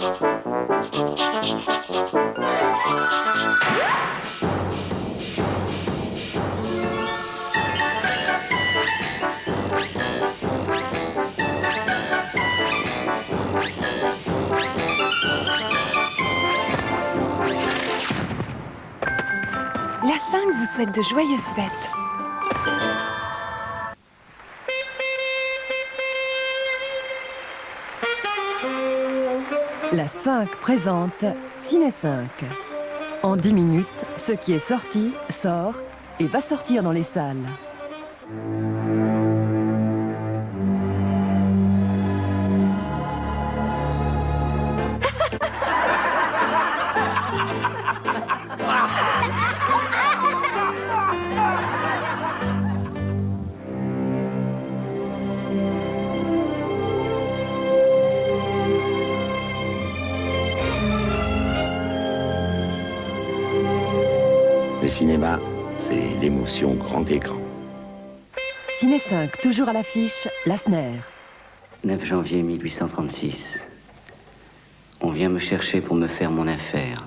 La 5 vous souhaite de joyeuses fêtes. La 5 présente Ciné 5. En 10 minutes, ce qui est sorti, sort et va sortir dans les salles. Le cinéma, c'est l'émotion grand écran. Ciné 5, toujours à l'affiche, Lassner. 9 janvier 1836. On vient me chercher pour me faire mon affaire.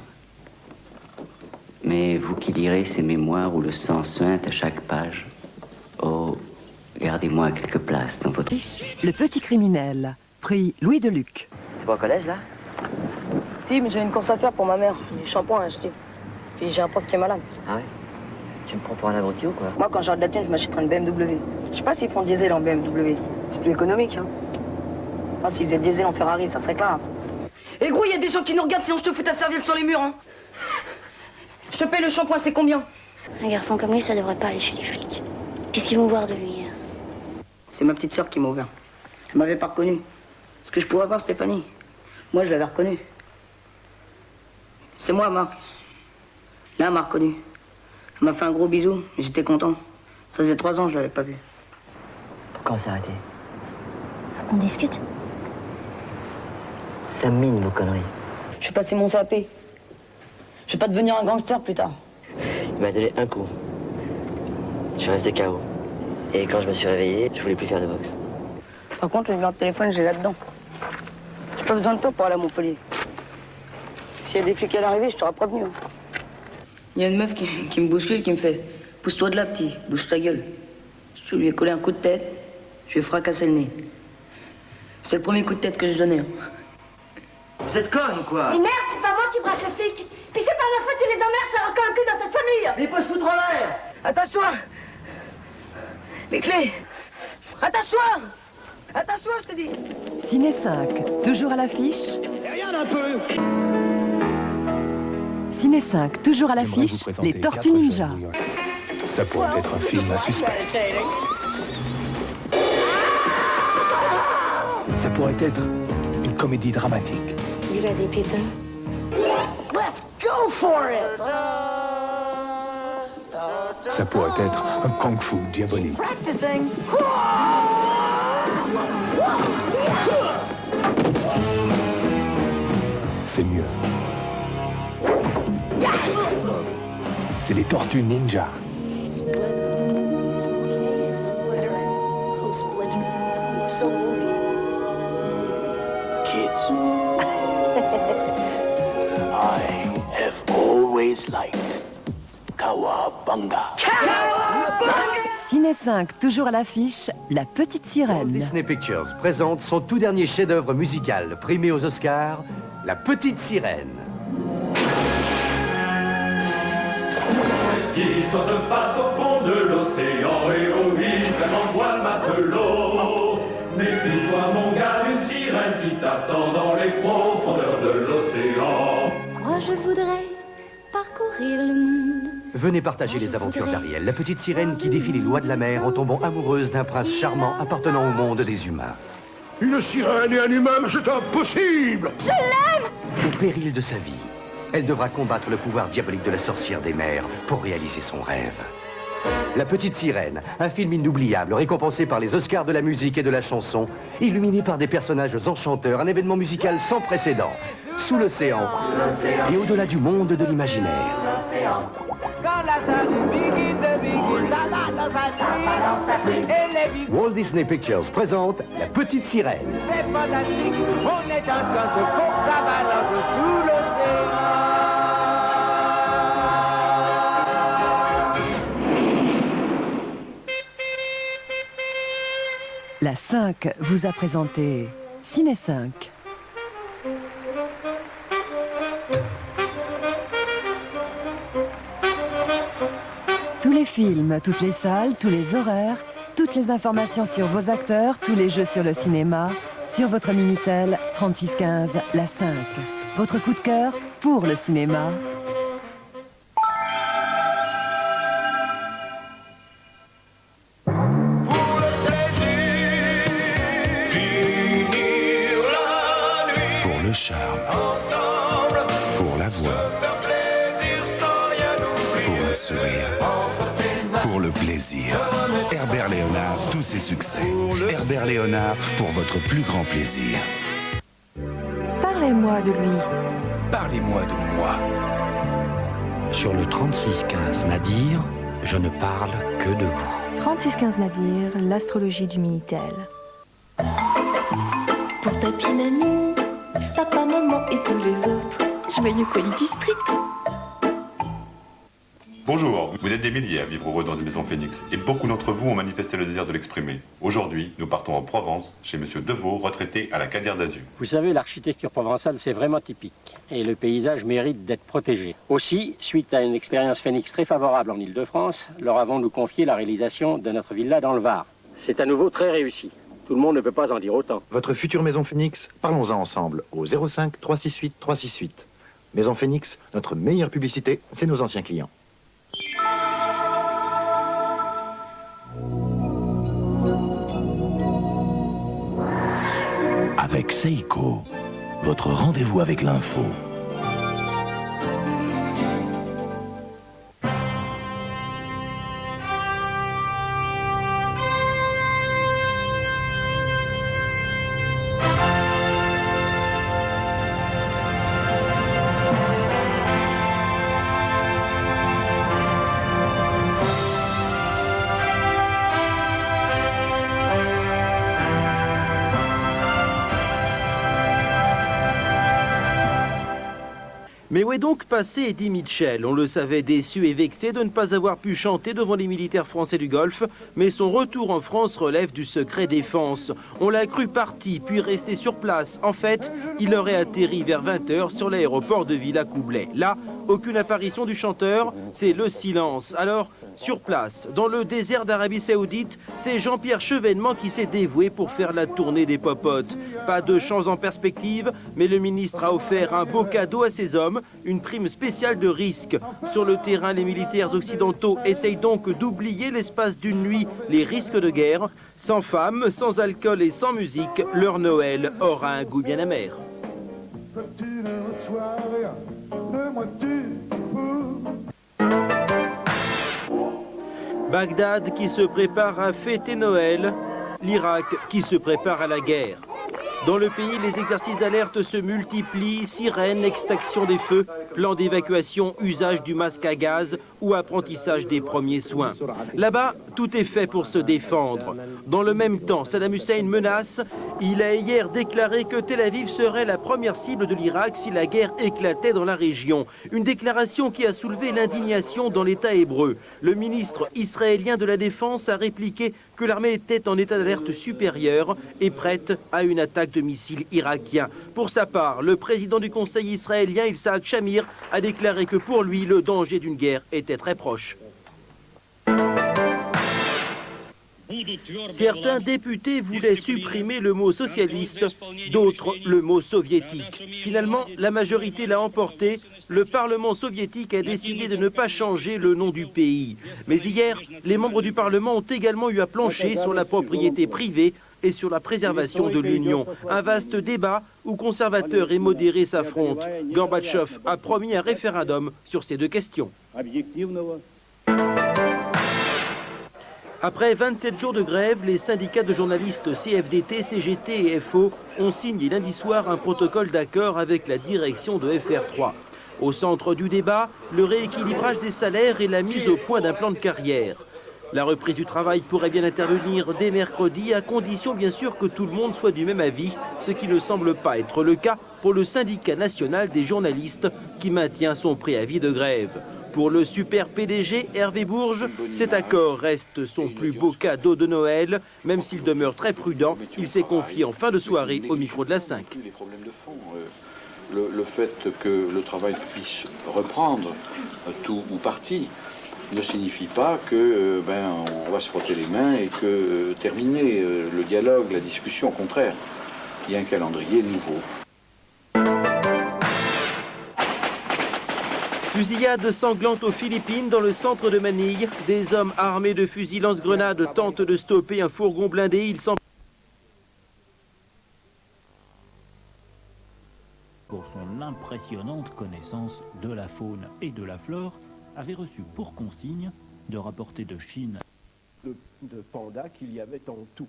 Mais vous qui lirez ces mémoires où le sang suinte à chaque page, oh, gardez-moi quelques places dans votre... Le petit criminel, prix Louis Deluc. T'es pas au collège, là? Si, mais j'ai une course à faire pour ma mère. Du shampoing à acheter. Puis j'ai un prof qui est malade. Ah ouais? Tu me prends pour un abruti ou quoi? Moi, quand j'aurai de la thune, je m'achèterai une BMW. Je sais pas s'ils font diesel en BMW. C'est plus économique, hein. Enfin, s'ils faisaient diesel en Ferrari, ça serait classe. Et gros, il y a des gens qui nous regardent, sinon je te fous ta serviette sur les murs, hein. Je te paye le shampoing, c'est combien? Un garçon comme lui, ça devrait pas aller chez les flics. Qu'est-ce qu'ils vont voir de lui? C'est ma petite sœur qui m'a ouvert. Elle m'avait pas reconnu. Ce que je pourrais voir Stéphanie. Moi, je l'avais reconnue. C'est moi, Marc. Là, elle m'a reconnu. Elle m'a fait un gros bisou, j'étais content. Ça faisait 3 ans que je l'avais pas vue. Pourquoi on s'est arrêté? On discute? Ça me mine, vos conneries. Je vais passer mon CAP. Je vais pas devenir un gangster plus tard. Il m'a donné un coup. Je suis resté KO. Et quand je me suis réveillé, je voulais plus faire de boxe. Par contre, le numéro de téléphone, j'ai là-dedans. J'ai pas besoin de toi pour aller à Montpellier. S'il y a des flics à l'arrivée, je t'aurais prévenu. Il y a une meuf qui me bouscule, qui me fait « Pousse-toi de là, petit, bouge ta gueule ». Je lui ai collé un coup de tête, je lui ai fracassé le nez. C'est le premier coup de tête que j'ai donné. Vous êtes conne ou quoi? Mais merde, c'est pas moi qui braque le flic. Puis c'est pas ma faute si les emmerdes, ça leur colle le cul dans cette famille. Mais il faut se foutre en l'air! Attache-toi! Les clés! Attache-toi! Attache-toi, je te dis! Ciné 5, toujours à l'affiche. Regarde un peu. Ciné 5, toujours à l'affiche, Les Tortues Ninja. Ça pourrait être un film à suspense. Ça pourrait être une comédie dramatique. You guys eat pizza? Let's go for it! Ça pourrait être un kung-fu diabolique. C'est mieux. C'est les Tortues Ninja. Kids, I have always liked Cowabunga. Ciné 5, toujours à l'affiche, La Petite Sirène. Disney Pictures présente son tout dernier chef-d'œuvre musical primé aux Oscars, La Petite Sirène. Cette histoire se passe au fond de l'océan, héroïsme envoie le matelot. Méfie-toi mon gars d'une sirène qui t'attend dans les profondeurs de l'océan. Moi, je voudrais parcourir le monde. Venez partager les aventures d'Ariel, la petite sirène qui défie les lois de la mer en tombant amoureuse d'un prince charmant appartenant au monde des humains. Une sirène et un humain, c'est impossible! Je l'aime! Au péril de sa vie, elle devra combattre le pouvoir diabolique de la sorcière des mers pour réaliser son rêve. La Petite Sirène, un film inoubliable, récompensé par les Oscars de la musique et de la chanson, illuminé par des personnages enchanteurs, un événement musical sans précédent, sous l'océan et au-delà du monde de l'imaginaire. Quand la salle begin, ça balance à suivre. Et les Walt Disney Pictures présente La Petite Sirène. C'est fantastique, on est un oiseau pour sa balance sous l'océan. La 5 vous a présenté Ciné 5. Tous les films, toutes les salles, tous les horaires, toutes les informations sur vos acteurs, tous les jeux sur le cinéma, sur votre Minitel 3615, la 5. Votre coup de cœur pour le cinéma. Pour le charme, pour la voix, pour un sourire, pour le plaisir. Herbert Léonard, tous ses succès. Herbert Léonard, pour votre plus grand plaisir. Parlez-moi de lui. Parlez-moi de moi. Sur le 3615 Nadir, je ne parle que de vous. 3615 Nadir, l'astrologie du Minitel. Pour papy, mamie, papa, maman et tous les autres, joyeux Quality Street. Bonjour, vous êtes des milliers à vivre heureux dans une maison Phoenix et beaucoup d'entre vous ont manifesté le désir de l'exprimer. Aujourd'hui, nous partons en Provence, chez Monsieur Deveau, retraité à la Cadière d'Azur. Vous savez, l'architecture provençale, c'est vraiment typique et le paysage mérite d'être protégé. Aussi, suite à une expérience Phoenix très favorable en Ile-de-France, leur avons-nous confié la réalisation de notre villa dans le Var. C'est à nouveau très réussi. Tout le monde ne peut pas en dire autant. Votre future maison Phoenix, parlons-en ensemble au 05 368 368. Maison Phoenix, notre meilleure publicité, c'est nos anciens clients. Avec Seiko, votre rendez-vous avec l'info. Mais où est donc passé Eddie Mitchell? On le savait déçu et vexé de ne pas avoir pu chanter devant les militaires français du Golfe, mais son retour en France relève du secret défense. On l'a cru parti, puis resté sur place. En fait, il aurait atterri vers 20h sur l'aéroport de Villacoublay. Là, aucune apparition du chanteur, c'est le silence. Alors, sur place, dans le désert d'Arabie Saoudite, c'est Jean-Pierre Chevènement qui s'est dévoué pour faire la tournée des popotes. Pas de chance en perspective, mais le ministre a offert un beau cadeau à ses hommes, une prime spéciale de risque. Sur le terrain, les militaires occidentaux essayent donc d'oublier l'espace d'une nuit les risques de guerre. Sans femmes, sans alcool et sans musique, leur Noël aura un goût bien amer. Bagdad qui se prépare à fêter Noël, l'Irak qui se prépare à la guerre. Dans le pays, les exercices d'alerte se multiplient, sirènes, extinction des feux, plan d'évacuation, usage du masque à gaz ou apprentissage des premiers soins. Là-bas, tout est fait pour se défendre. Dans le même temps, Saddam Hussein menace. Il a hier déclaré que Tel Aviv serait la première cible de l'Irak si la guerre éclatait dans la région. Une déclaration qui a soulevé l'indignation dans l'État hébreu. Le ministre israélien de la Défense a répliqué que l'armée était en état d'alerte supérieur et prête à une attaque de missiles irakiens. Pour sa part, le président du Conseil israélien, Yitzhak Shamir, a déclaré que pour lui, le danger d'une guerre était très proche. Certains députés voulaient supprimer le mot socialiste, d'autres le mot soviétique. Finalement, la majorité l'a emporté. Le Parlement soviétique a décidé de ne pas changer le nom du pays. Mais hier, les membres du Parlement ont également eu à plancher sur la propriété privée et sur la préservation de l'Union. Un vaste débat où conservateurs et modérés s'affrontent. Gorbatchev a promis un référendum sur ces deux questions. Après 27 jours de grève, les syndicats de journalistes CFDT, CGT et FO ont signé lundi soir un protocole d'accord avec la direction de FR3. Au centre du débat, le rééquilibrage des salaires et la mise au point d'un plan de carrière. La reprise du travail pourrait bien intervenir dès mercredi, à condition bien sûr que tout le monde soit du même avis, ce qui ne semble pas être le cas pour le syndicat national des journalistes qui maintient son préavis de grève. Pour le super PDG Hervé Bourges, cet accord reste son plus beau cadeau de Noël. Même s'il demeure très prudent, il s'est confié en fin de soirée au micro de la 5. Les problèmes de fond, le fait que le travail puisse reprendre tout ou partie ne signifie pas que on va se frotter les mains et que terminer le dialogue, la discussion, au contraire, il y a un calendrier nouveau. Fusillade sanglante aux Philippines dans le centre de Manille. Des hommes armés de fusils lance-grenades tentent de stopper un fourgon blindé. Ils s'en... Pour son impressionnante connaissance de la faune et de la flore, avait reçu pour consigne de rapporter de Chine de pandas qu'il y avait en tout.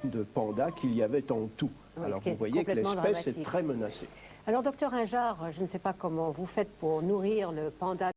De pandas qu'il y avait en tout. Oui, alors vous voyez que l'espèce est très menacée. Alors docteur Injard, je ne sais pas comment vous faites pour nourrir le panda.